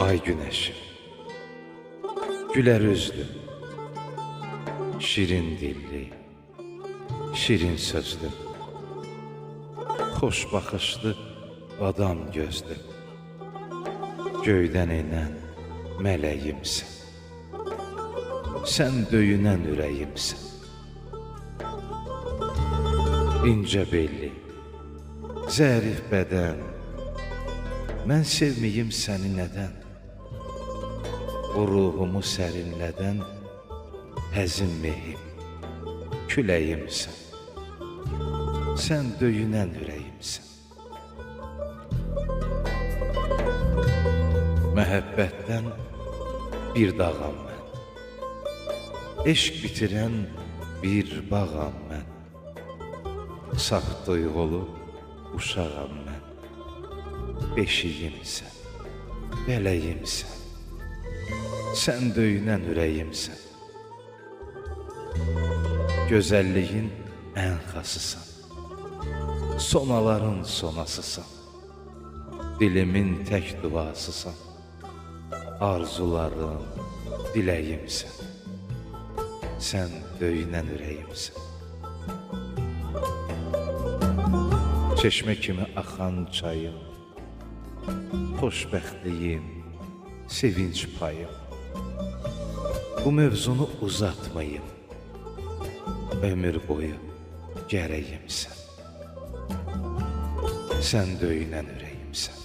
Ay güneşim, güler üzlü, şirin dilli, şirin sözlü, xoş baxışlı adam gözlü, göydən enən mələyimsən, sən döyünən ürəyimsən. İncə belli, zərif bədən, mən sevməyim səni nədən? Bu ruhumu sərinlədən həzin mehim, küləyimsən, sən döyünən ürəyimsən. Məhəbbətdən bir dağam mən, eşq bitirən bir bağam mən, saf duyğulu uşağam mən, beşiyimsən, bələyimsən, sən döyünən ürəyimsən. Gözəlliyin ən xasısan, sonaların sonasısan, dilimin tək duasısan, arzuların diləyimsən, sən döyünən ürəyimsən. Çeşmə kimi axan çayım, xoşbəxtliyim, sevinç payım. Bu mövzunu uzatmayım, ömür boyu gərəyimsən, sən döyünən ürəyimsən.